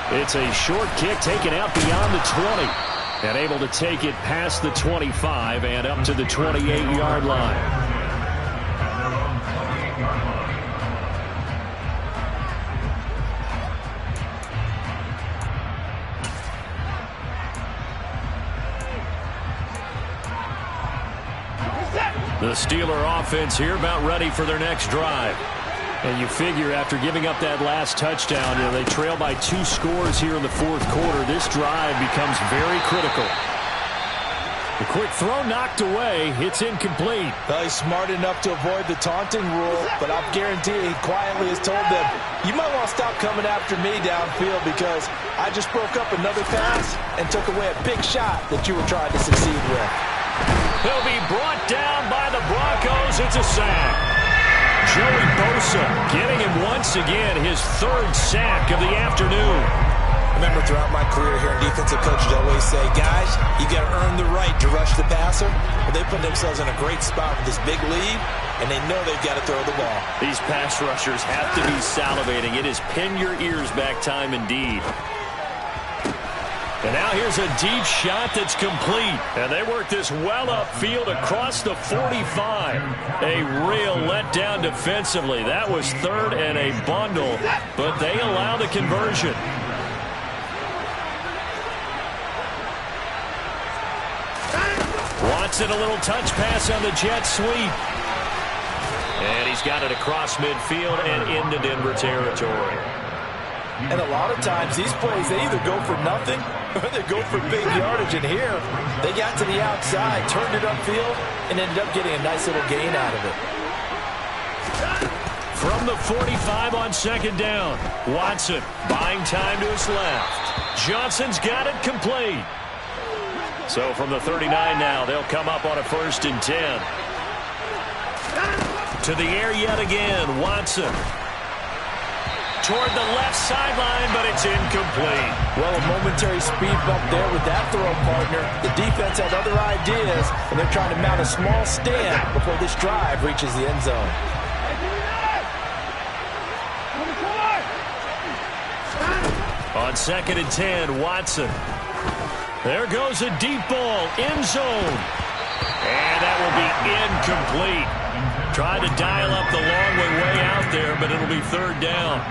[SPEAKER 5] It's a short kick taken out beyond the 20. And able to take it past the 25 and up to the 28-yard line. The Steeler offense here about ready for their next drive. And you figure after giving up that last touchdown, they trail by 2 scores here in the fourth quarter. This drive becomes very critical. The quick throw knocked away. It's incomplete.
[SPEAKER 3] Well, he's smart enough to avoid the taunting rule, but I'll guarantee he quietly has told them, you might want to stop coming after me downfield because I just broke up another pass and took away a big shot that you were trying to succeed with.
[SPEAKER 5] He'll be brought down by the Broncos. It's a sack. Joey Bosa getting him once again, his 3rd sack of the afternoon.
[SPEAKER 3] I remember throughout my career here, defensive coaches always say, guys, you got to earn the right to rush the passer. Well, they put themselves in a great spot with this big lead, and they know they've got to throw the ball.
[SPEAKER 5] These pass rushers have to be salivating. It is pin your ears back time indeed. And now here's a deep shot that's complete. And they work this well upfield across the 45. A real letdown defensively. That was 3rd and a bundle, but they allow the conversion. Watson, a little touch pass on the jet sweep. And he's got it across midfield and into Denver territory.
[SPEAKER 3] And a lot of times, these plays, they either go for nothing or they go for big yardage. And here, they got to the outside, turned it upfield, and ended up getting a nice little gain out of it.
[SPEAKER 5] From the 45 on 2nd down, Watson buying time to his left. Johnson's got it complete. So from the 39 now, they'll come up on a 1st and 10. To the air yet again, Watson. Toward the left sideline, but it's incomplete.
[SPEAKER 3] Well, a momentary speed bump there with that throw partner. The defense had other ideas, and they're trying to mount a small stand before this drive reaches the end zone.
[SPEAKER 5] On 2nd and 10, Watson. There goes a deep ball, end zone. And that will be incomplete. Tried to dial up the long way out there, but it'll be 3rd down.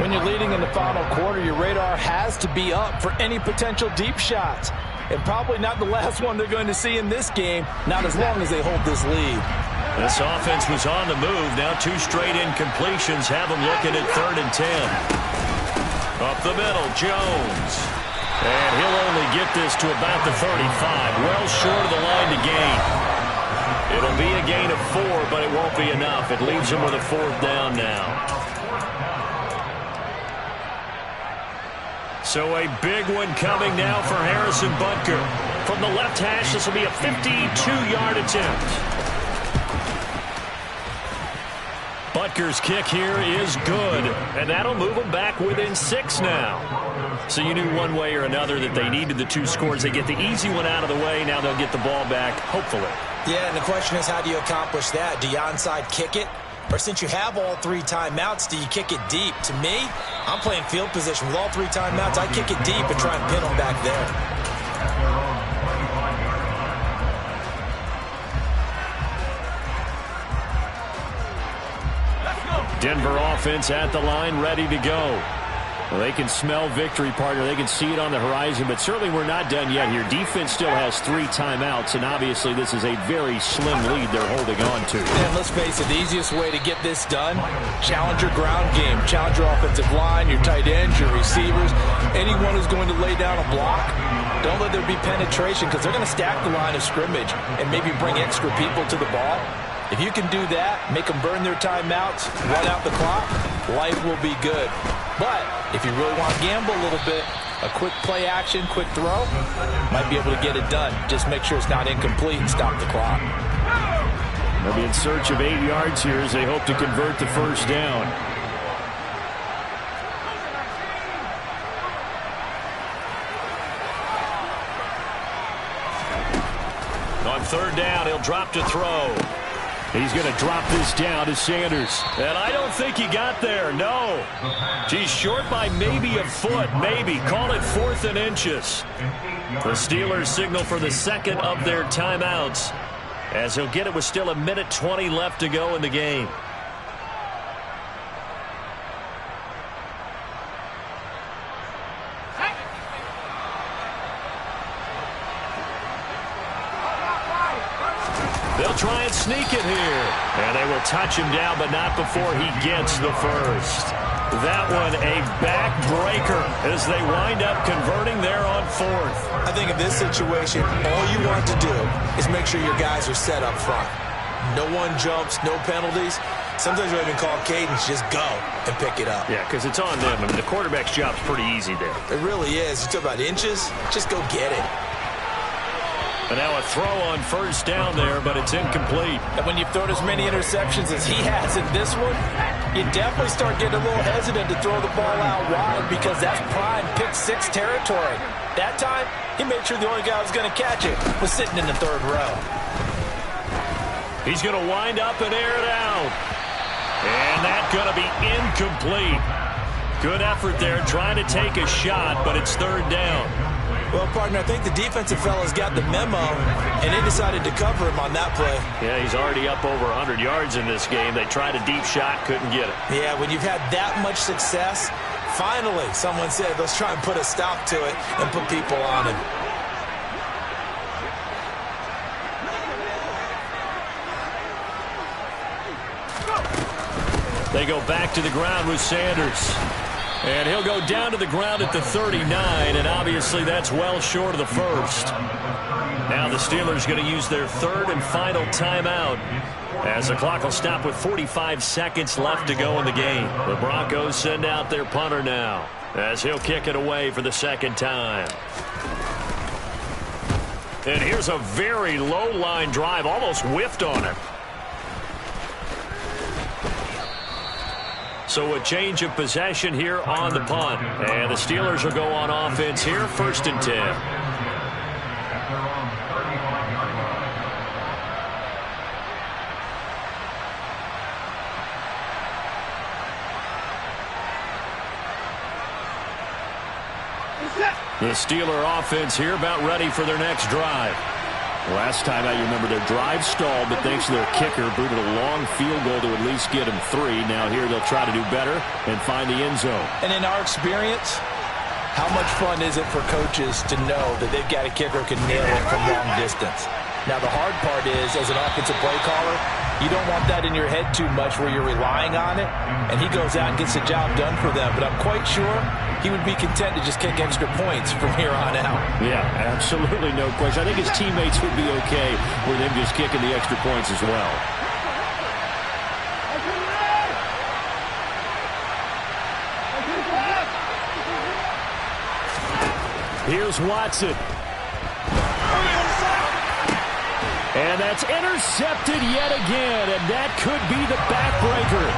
[SPEAKER 3] When you're leading in the final quarter, your radar has to be up for any potential deep shots. And probably not the last one they're going to see in this game, not as long as they hold this lead.
[SPEAKER 5] This offense was on the move. Now 2 straight incompletions have them looking at 3rd and 10. Up the middle, Jones. And he'll only get this to about the 35. Well short of the line to gain. It'll be a gain of 4, but it won't be enough. It leaves them with a 4th down now. So a big one coming now for Harrison Butker. From the left hash, this will be a 52-yard attempt. Butker's kick here is good, and that'll move them back within 6 now. So you knew one way or another that they needed the 2 scores. They get the easy one out of the way. Now they'll get the ball back, hopefully.
[SPEAKER 3] Yeah, and the question is, how do you accomplish that? Do you onside kick it? Or since you have all 3 timeouts, do you kick it deep? To me, I'm playing field position. With all 3 timeouts, I kick it deep and try and pin them back there.
[SPEAKER 5] Denver offense at the line, ready to go. Well, they can smell victory, partner. They can see it on the horizon, but certainly we're not done yet here. Defense still has 3 timeouts, and obviously this is a very slim lead they're holding on to.
[SPEAKER 3] And let's face it, the easiest way to get this done, challenge your ground game. Challenge your offensive line, your tight ends, your receivers, anyone who's going to lay down a block. Don't let there be penetration, because they're going to stack the line of scrimmage and maybe bring extra people to the ball. If you can do that, make them burn their timeouts, run out the clock, life will be good. But if you really want to gamble a little bit, a quick play action, quick throw, might be able to get it done. Just make sure it's not incomplete and stop the clock.
[SPEAKER 5] They'll be in search of 8 yards here as they hope to convert the first down. On 3rd down, he'll drop to throw. He's going to drop this down to Sanders. And I don't think he got there, no. He's short by maybe a foot, maybe. Call it 4th and inches. The Steelers signal for the second of their timeouts, as he'll get it with still 1:20 left to go in the game. They'll try and sneak it here. And they will touch him down, but not before he gets the first. That one a backbreaker as they wind up converting there on 4th.
[SPEAKER 3] I think in this situation, all you want to do is make sure your guys are set up front. No one jumps, no penalties. Sometimes we even call cadence, just go and pick it up.
[SPEAKER 5] Yeah, because it's on them. I mean, the quarterback's job's pretty easy there.
[SPEAKER 3] It really is. You talk about inches, just go get it.
[SPEAKER 5] And now a throw on 1st down there, but it's incomplete.
[SPEAKER 3] And when you've thrown as many interceptions as he has in this one, you definitely start getting a little hesitant to throw the ball out wide, because that's prime pick 6 territory. That time, he made sure the only guy who was going to catch it was sitting in the 3rd row.
[SPEAKER 5] He's going to wind up and air it out. And that's going to be incomplete. Good effort there, trying to take a shot, but it's 3rd down.
[SPEAKER 3] Well, partner, I think the defensive fella's got the memo, and they decided to cover him on that play.
[SPEAKER 5] Yeah, he's already up over 100 yards in this game. They tried a deep shot, couldn't get it.
[SPEAKER 3] Yeah, when you've had that much success, finally someone said, let's try and put a stop to it and put people on him.
[SPEAKER 5] They go back to the ground with Sanders. And he'll go down to the ground at the 39, and obviously that's well short of the first. Now the Steelers going to use their 3rd and final timeout, as the clock will stop with 45 seconds left to go in the game. The Broncos send out their punter now, as he'll kick it away for the 2nd time. And here's a very low line drive, almost whiffed on it. So a change of possession here on the punt. And the Steelers will go on offense here, 1st and 10. The Steeler offense here about ready for their next drive. Last time out, you remember their drive stalled, but thanks to their kicker, booted a long field goal to at least get them 3. Now here they'll try to do better and find the end zone.
[SPEAKER 3] And in our experience, how much fun is it for coaches to know that they've got a kicker who can nail it from long distance? Now the hard part is, as an offensive play caller, you don't want that in your head too much where you're relying on it, and he goes out and gets the job done for them. But I'm quite sure he would be content to just kick extra points from here on out.
[SPEAKER 5] Yeah, absolutely no question. I think his teammates would be okay with him just kicking the extra points as well. Here's Watson. And that's intercepted yet again, and that could be the backbreaker.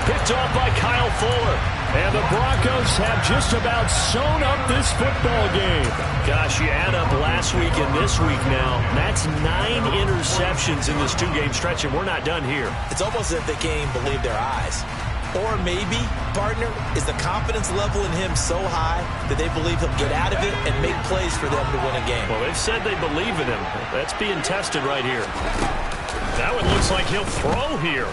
[SPEAKER 5] Picked off by Kyle Fuller. And the Broncos have just about sewn up this football game. Gosh, you add up last week and this week now. That's 9 interceptions in this two-game stretch, and we're not done here.
[SPEAKER 3] It's almost as if they can't even believe their eyes. Or maybe, partner, is the confidence level in him so high that they believe he'll get out of it and make plays for them to win a game.
[SPEAKER 5] Well, they've said they believe in him. That's being tested right here. That one looks like he'll throw here.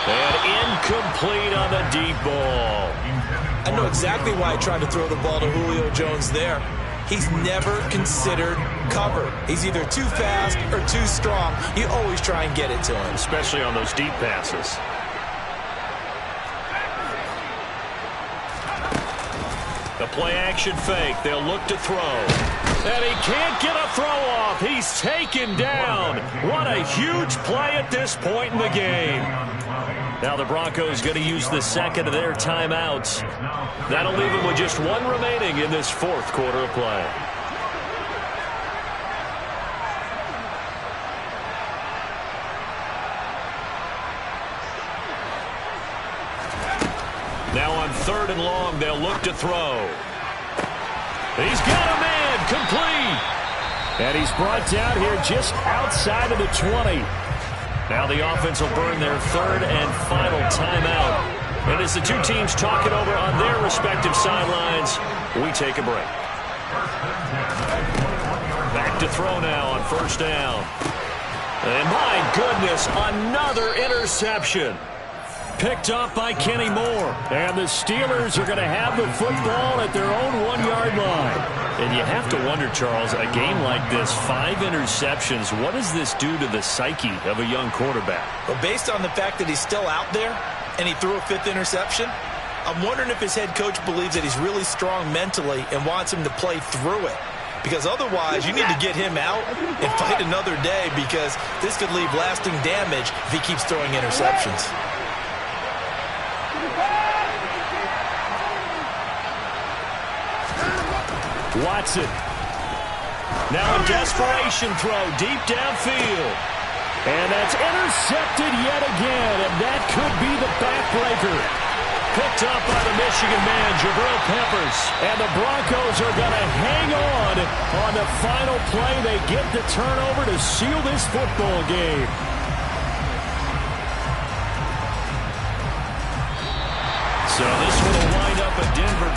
[SPEAKER 5] And incomplete on the deep ball.
[SPEAKER 3] I know exactly why I tried to throw the ball to Julio Jones there. He's never considered cover. He's either too fast or too strong. You always try and get it to him.
[SPEAKER 5] Especially on those deep passes. The play action fake. They'll look to throw. And he can't get a throw off. He's taken down. What a huge play at this point in the game. Now the Broncos going to use the second of their timeouts. That'll leave them with just one remaining in this fourth quarter of play. Now on 3rd and long, they'll look to throw. He's got a man, complete. And he's brought down here just outside of the 20. Now the offense will burn their 3rd and final timeout. And as the two teams talk it over on their respective sidelines, we take a break. Back to throw now on 1st down. And my goodness, another interception. Picked up by Kenny Moore. And the Steelers are going to have the football at their own 1-yard line. And you have to wonder, Charles, a game like this, 5 interceptions, what does this do to the psyche of a young quarterback?
[SPEAKER 3] Well, based on the fact that he's still out there and he threw a 5th interception, I'm wondering if his head coach believes that he's really strong mentally and wants him to play through it. Because otherwise, you need to get him out and fight another day, because this could leave lasting damage if he keeps throwing interceptions.
[SPEAKER 5] Watson. Now a desperation throw deep downfield. And that's intercepted yet again, and that could be the backbreaker. Picked up by the Michigan man, Jabril Peppers. And the Broncos are going to hang on the final play. They get the turnover to seal this football game. So this will wind up a Denver